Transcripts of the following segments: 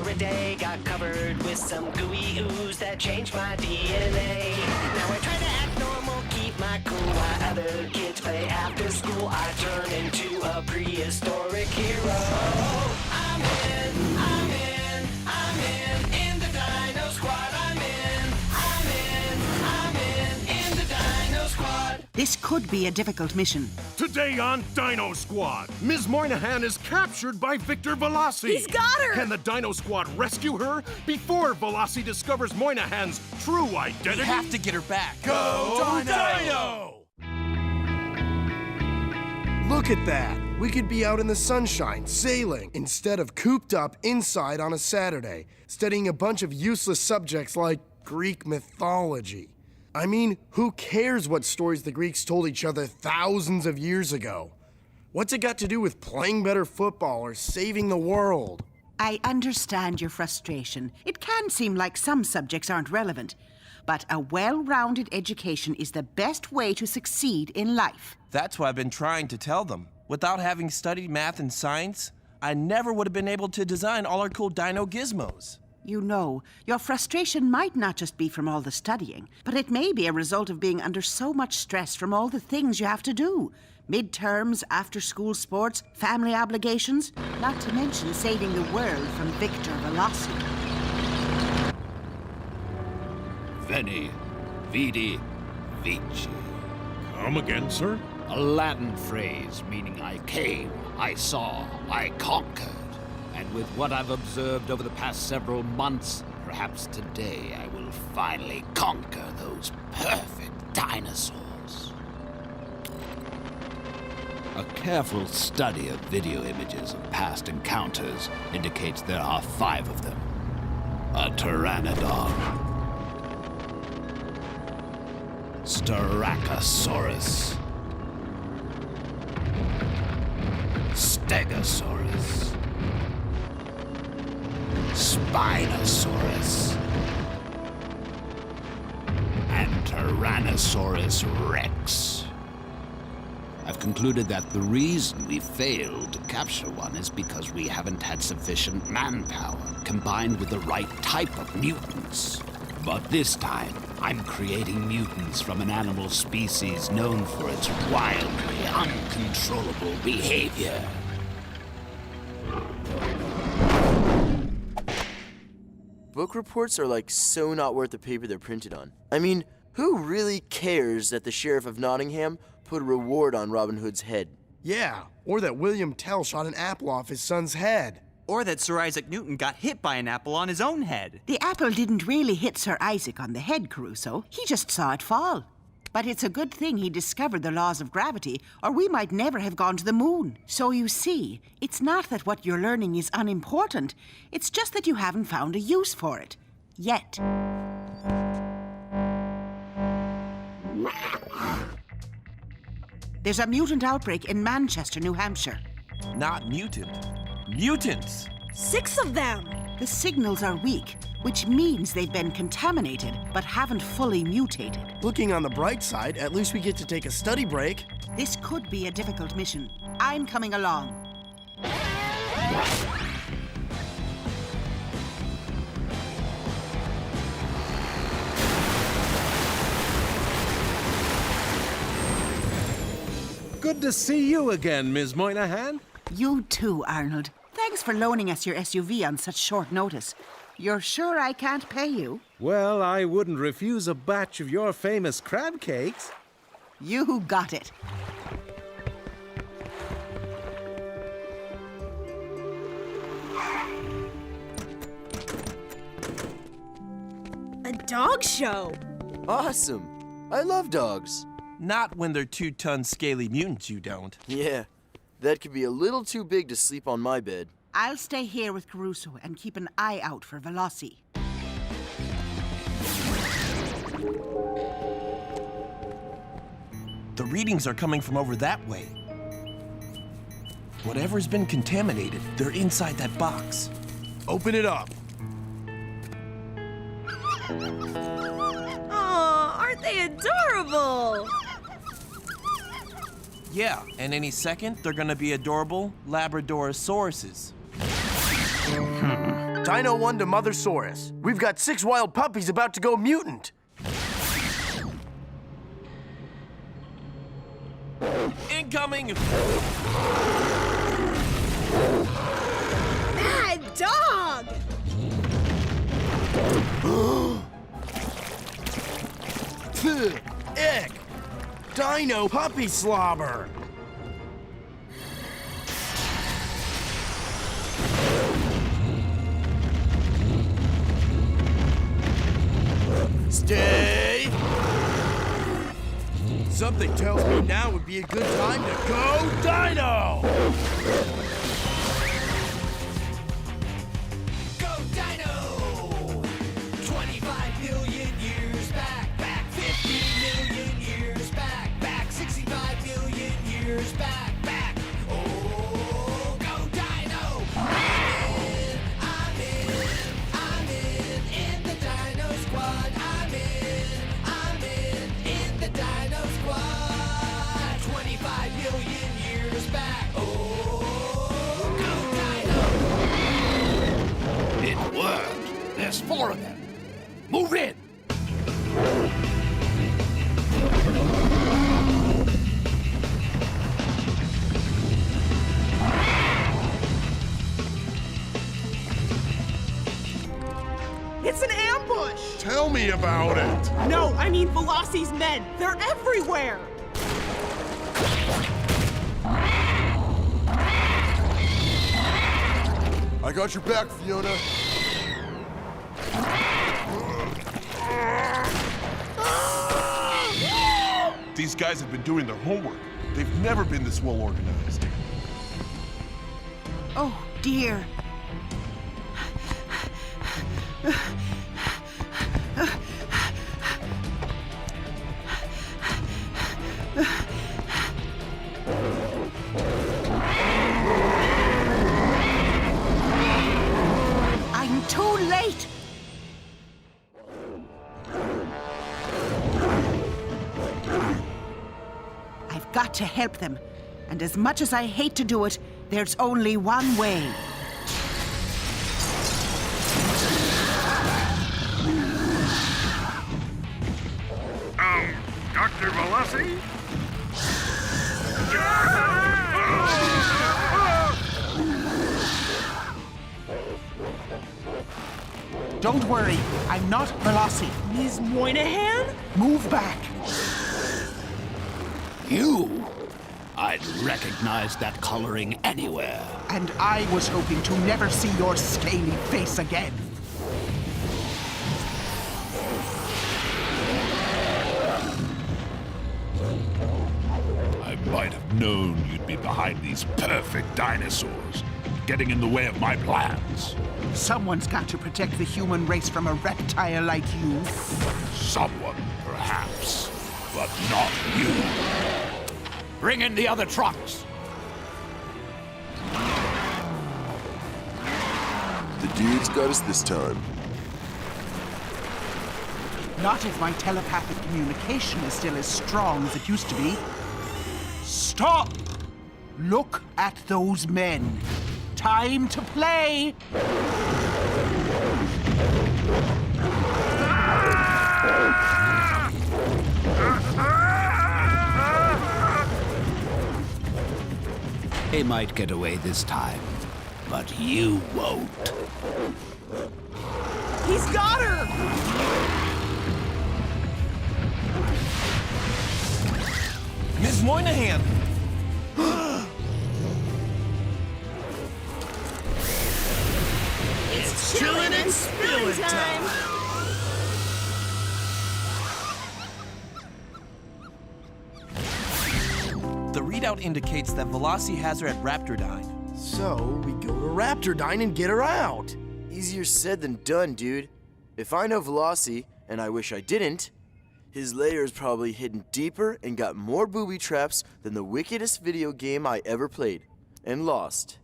a day. Got covered with some gooey ooze that changed my DNA. Now I try to act normal, keep my cool while other kids play after school. I turn into a prehistoric hero. I'm in the Dino Squad. I'm in the Dino Squad. This could be a difficult mission. Today on Dino Squad, Ms. Moynihan is captured by Victor Veloci. He's got her! Can the Dino Squad rescue her before Veloci discovers Moynihan's true identity? We have to get her back. Go Dino! Look at that! We could be out in the sunshine, sailing, instead of cooped up inside on a Saturday, studying a bunch of useless subjects like Greek mythology. I mean, who cares what stories the Greeks told each other thousands of years ago? What's it got to do with playing better football or saving the world? I understand your frustration. It can seem like some subjects aren't relevant, but a well-rounded education is the best way to succeed in life. That's what I've been trying to tell them. Without having studied math and science, I never would have been able to design all our cool dino gizmos. You know, your frustration might not just be from all the studying, but it may be a result of being under so much stress from all the things you have to do. Midterms, after-school sports, family obligations, not to mention saving the world from Victor Veloci. Veni, vidi, vici. Come again, sir? A Latin phrase meaning I came, I saw, I conquered. And with what I've observed over the past several months, perhaps today I will finally conquer those perfect dinosaurs. A careful study of video images of past encounters indicates there are 5 of them. A pteranodon, Styracosaurus, Stegosaurus, Spinosaurus, and Tyrannosaurus Rex. I've concluded that the reason we failed to capture one is because we haven't had sufficient manpower combined with the right type of mutants. But this time, I'm creating mutants from an animal species known for its wildly uncontrollable behavior. Book reports are like so not worth the paper they're printed on. I mean, who really cares that the Sheriff of Nottingham put a reward on Robin Hood's head? Yeah, or that William Tell shot an apple off his son's head. Or that Sir Isaac Newton got hit by an apple on his own head. The apple didn't really hit Sir Isaac on the head, Caruso. He just saw it fall. But it's a good thing he discovered the laws of gravity, or we might never have gone to the moon. So you see, it's not that what you're learning is unimportant. It's just that you haven't found a use for it. Yet. There's a mutant outbreak in Manchester, New Hampshire. Not mutant. Mutants! 6 of them! The signals are weak, which means they've been contaminated, but haven't fully mutated. Looking on the bright side, at least we get to take a study break. This could be a difficult mission. I'm coming along. Good to see you again, Ms. Moynihan. You too, Arnold. Thanks for loaning us your SUV on such short notice. You're sure I can't pay you? Well, I wouldn't refuse a batch of your famous crab cakes. You got it. A dog show! Awesome! I love dogs. Not when they're 2-ton scaly mutants, you don't. Yeah, that could be a little too big to sleep on my bed. I'll stay here with Caruso and keep an eye out for Veloci. The readings are coming from over that way. Whatever's been contaminated, they're inside that box. Open it up. Aw, aren't they adorable? Yeah, and any second, they're gonna be adorable Labradorosauruses. Dino 1 to Mothersaurus. We've got 6 wild puppies about to go mutant. Incoming! Bad dog! Ick! Dino puppy slobber! Stay! Something tells me now would be a good time to go Dino! Go Dino! 25 million years back, 50 million years back, 65 million years back. Oh, go Dino! I'm in the Dino Squad. I'm in the Dino Squad. 25 million years back. Oh, go Dino! It worked. There's 4 of them. Move in. It's an ambush! Tell me about it. No, I mean Veloci's men. They're everywhere! I got your back, Fiona. These guys have been doing their homework. They've never been this well organized. Oh, dear. I'm too late. I've got to help them. And as much as I hate to do it, there's only one way. Dr. Veloci? Don't worry, I'm not Veloci. Ms. Moynihan? Move back. You? I'd recognize that coloring anywhere. And I was hoping to never see your scaly face again. I might have known you'd be behind these perfect dinosaurs, getting in the way of my plans. Someone's got to protect the human race from a reptile like you. Someone, perhaps, but not you. Bring in the other trucks. The dude's got us this time. Not if my telepathic communication is still as strong as it used to be. Stop! Look at those men. Time to play! They might get away this time, but you won't. He's got her! Ms. Moynihan! It's chillin' and spillin' time! The readout indicates that Veloci has her at Raptor. So, we go to Raptor and get her out. Easier said than done, dude. If I know Veloci, and I wish I didn't, his lair is probably hidden deeper and got more booby traps than the wickedest video game I ever played. And lost.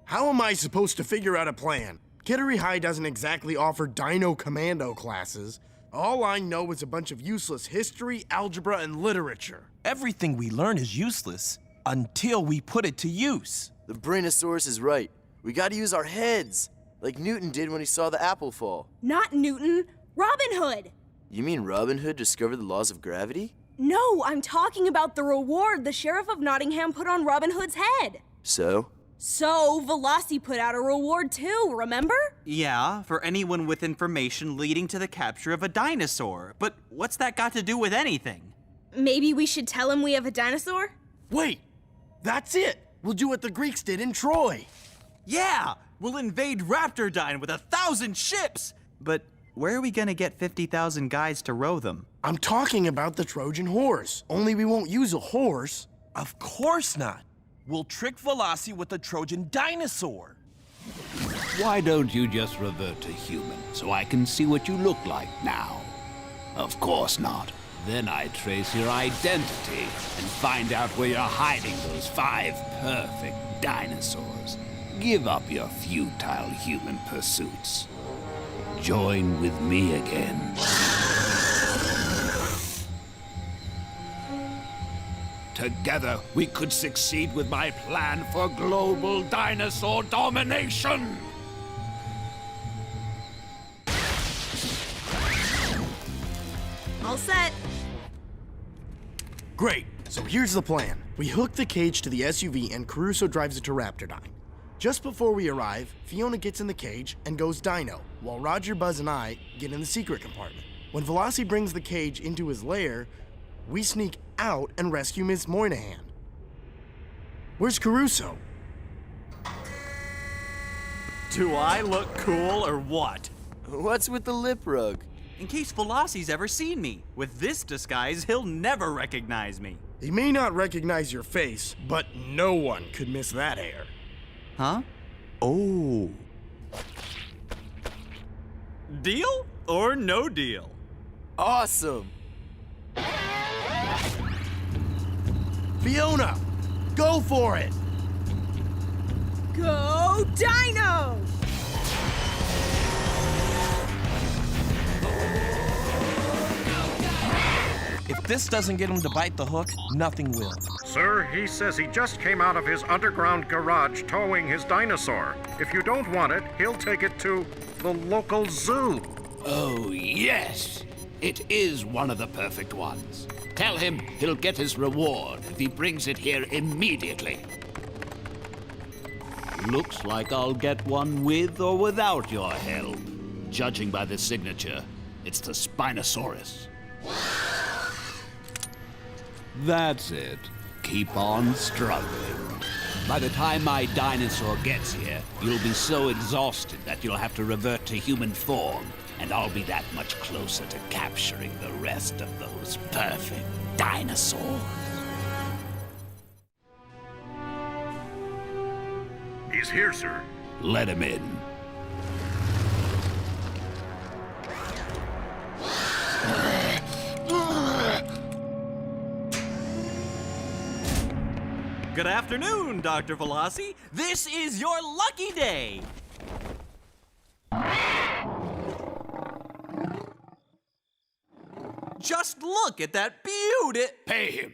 How am I supposed to figure out a plan? Kittery High doesn't exactly offer Dino Commando classes. All I know is a bunch of useless history, algebra, and literature. Everything we learn is useless until we put it to use. The Brainosaurus is right. We gotta use our heads. like Newton did when he saw the apple fall. Not Newton, Robin Hood. You mean Robin Hood discovered the laws of gravity? No, I'm talking about the reward the Sheriff of Nottingham put on Robin Hood's head. So? So, Veloci put out a reward too, remember? Yeah, for anyone with information leading to the capture of a dinosaur. But what's that got to do with anything? Maybe we should tell him we have a dinosaur? Wait! That's it! We'll do what the Greeks did in Troy! Yeah! We'll invade Raptor with 1,000 ships! But where are we gonna get 50,000 guys to row them? I'm talking about the Trojan horse. Only we won't use a horse. Of course not. We'll trick Veloci with the Trojan Dinosaur. Why don't you just revert to human so I can see what you look like now? Of course not. Then I trace your identity and find out where you're hiding those 5 perfect dinosaurs. Give up your futile human pursuits. Join with me again. Together, we could succeed with my plan for global dinosaur domination! All set. Great. So here's the plan. We hook the cage to the SUV and Caruso drives it to Raptor. Just before we arrive, Fiona gets in the cage and goes dino, while Roger, Buzz, and I get in the secret compartment. When Veloci brings the cage into his lair, we sneak out and rescue Miss Moynihan. Where's Caruso? Do I look cool or what? What's with the lip rug? In case Veloci's ever seen me. With this disguise, he'll never recognize me. He may not recognize your face, but no one could miss that hair. Huh? Oh. Deal or no deal? Awesome! Fiona, go for it! Go Dino! If this doesn't get him to bite the hook, nothing will. Sir, he says he just came out of his underground garage towing his dinosaur. If you don't want it, he'll take it to the local zoo. Oh, yes! It is one of the perfect ones. Tell him he'll get his reward if he brings it here immediately. Looks like I'll get one with or without your help. Judging by the signature, it's the Spinosaurus. That's it. Keep on struggling. By the time my dinosaur gets here, you'll be so exhausted that you'll have to revert to human form, and I'll be that much closer to capturing the rest of those perfect dinosaurs. He's here, sir. Let him in. Good afternoon, Dr. Veloci. This is your lucky day. Just look at that beauty. Pay him.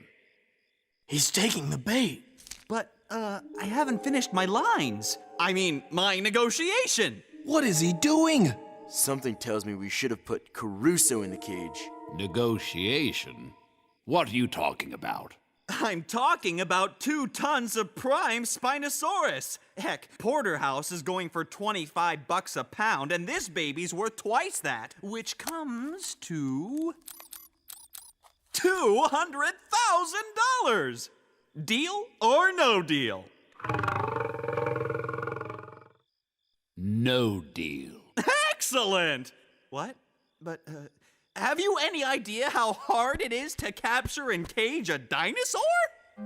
He's taking the bait. But, I haven't finished my lines. I mean, my negotiation. What is he doing? Something tells me we should have put Caruso in the cage. Negotiation? What are you talking about? I'm talking about 2 tons of prime Spinosaurus. Heck, Porterhouse is going for $25 a pound, and this baby's worth twice that, which comes to $200,000. Deal or no deal? No deal. Excellent! What? But, have you any idea how hard it is to capture and cage a dinosaur?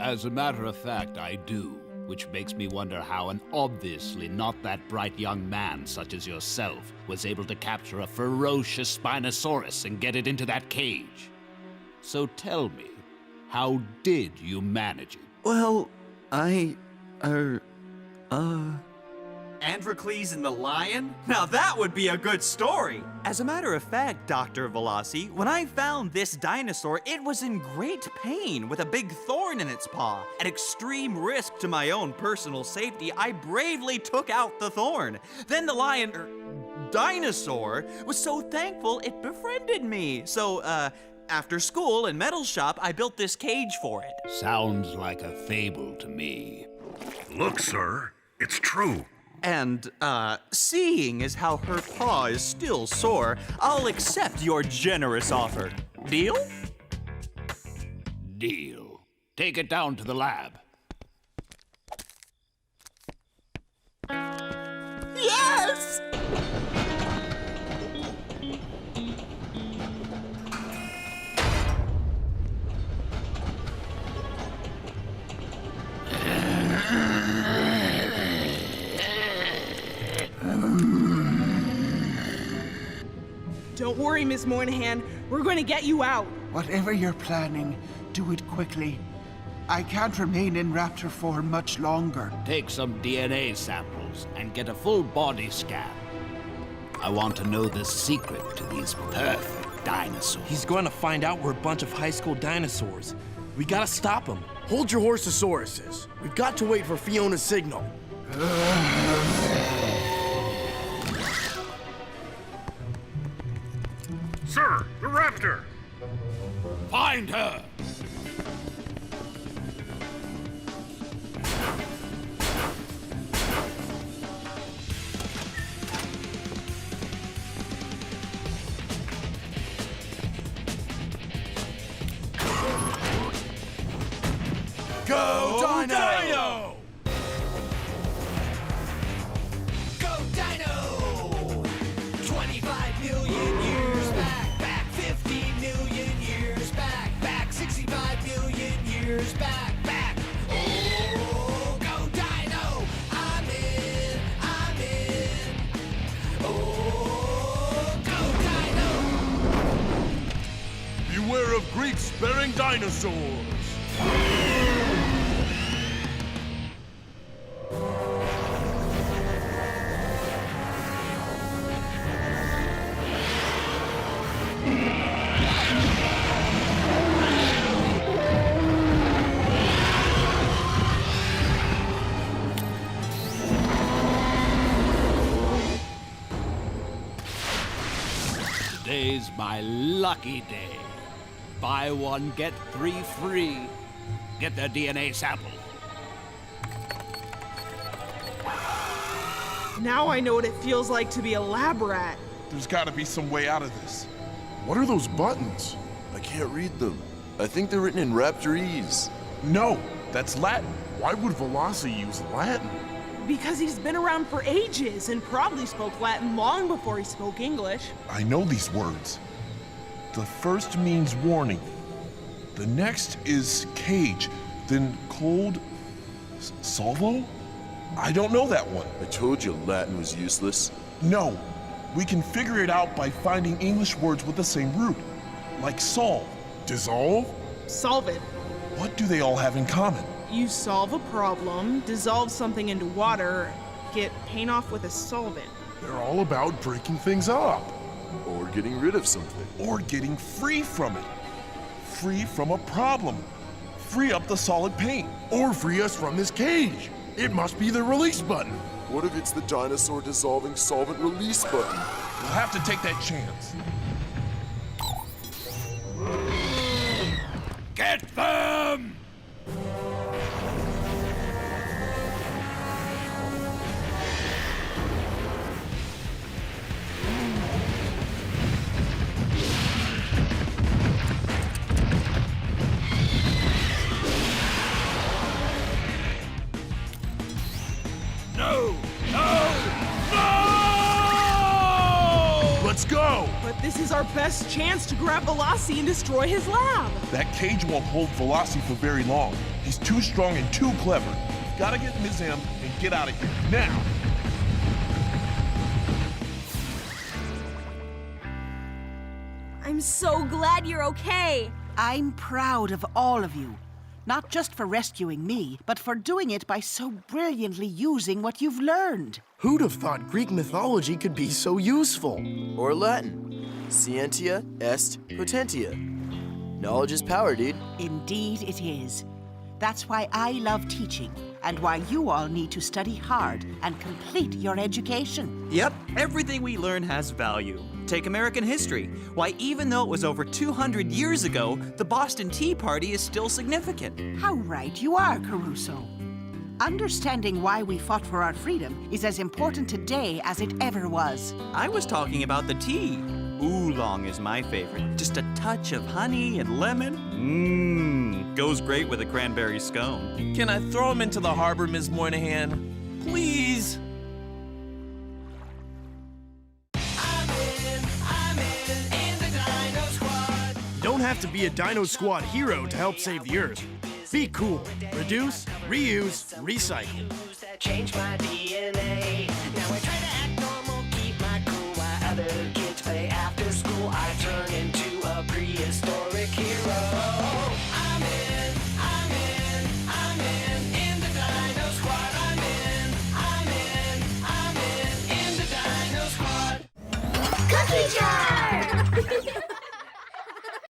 As a matter of fact, I do, which makes me wonder how an obviously not that bright young man such as yourself was able to capture a ferocious Spinosaurus and get it into that cage. So tell me, how did you manage it? Well, Androcles and the lion? Now that would be a good story! As a matter of fact, Dr. Veloci, when I found this dinosaur, it was in great pain with a big thorn in its paw. At extreme risk to my own personal safety, I bravely took out the thorn. Then the lion, dinosaur, was so thankful it befriended me. So, after school and metal shop, I built this cage for it. Sounds like a fable to me. Look, sir, it's true. And, seeing as how her paw is still sore, I'll accept your generous offer. Deal? Deal. Take it down to the lab. Yes! Don't worry, Miss Moynihan. We're going to get you out. Whatever you're planning, do it quickly. I can't remain in Raptor form much longer. Take some DNA samples and get a full body scan. I want to know the secret to these perfect dinosaurs. He's going to find out we're a bunch of high school dinosaurs. We gotta stop him. Hold your horsesauruses. We've got to wait for Fiona's signal. Sir, the Raptor! Find her! Go, Dino! Go Dino! 25 million years back, back 50 million years back, back 65 million years back, back. Oh, go Dino! I'm in, I'm in. Oh, go Dino! Beware of Greeks bearing dinosaurs! Today's my lucky day. Buy one, get 3 free. Get their DNA sample. Now I know what it feels like to be a lab rat. There's gotta be some way out of this. What are those buttons? I can't read them. I think they're written in Raptorese. No, that's Latin. Why would Veloci use Latin? Because he's been around for ages and probably spoke Latin long before he spoke English. I know these words. The first means warning. The next is cage, then cold salvo? I don't know that one. I told you Latin was useless. No, we can figure it out by finding English words with the same root, like solve. Dissolve? Solve it. What do they all have in common? You solve a problem, dissolve something into water, get paint off with a solvent. They're all about breaking things up. Or getting rid of something. Or getting free from it. Free from a problem. Free up the solid paint. Or free us from this cage. It must be the release button. What if it's the dinosaur dissolving solvent release button? We'll have to take that chance. Get them! Let's go! But this is our best chance to grab Veloci and destroy his lab. That cage won't hold Veloci for very long. He's too strong and too clever. We've gotta get Ms. M and get out of here, now! I'm so glad you're okay. I'm proud of all of you. Not just for rescuing me, but for doing it by so brilliantly using what you've learned. Who'd have thought Greek mythology could be so useful? Or Latin. Scientia est potentia. Knowledge is power, dude. Indeed it is. That's why I love teaching, and why you all need to study hard and complete your education. Yep, everything we learn has value. Take American history. Why, even though it was over 200 years ago, the Boston Tea Party is still significant. How right you are, Caruso. Understanding why we fought for our freedom is as important today as it ever was. I was talking about the tea. Oolong is my favorite. Just a touch of honey and lemon. Mmm, goes great with a cranberry scone. Can I throw him into the harbor, Ms. Moynihan? Please? I'm in the Dino Squad. You don't have to be a Dino Squad hero to help save the Earth. Be cool. Reduce, reuse, recycle. That changed my DNA. Now I try to act normal, keep my cool while other kids play after school. I turn into a prehistoric hero. I'm in the Dino Squad. I'm in the Dino Squad. Cookie jar!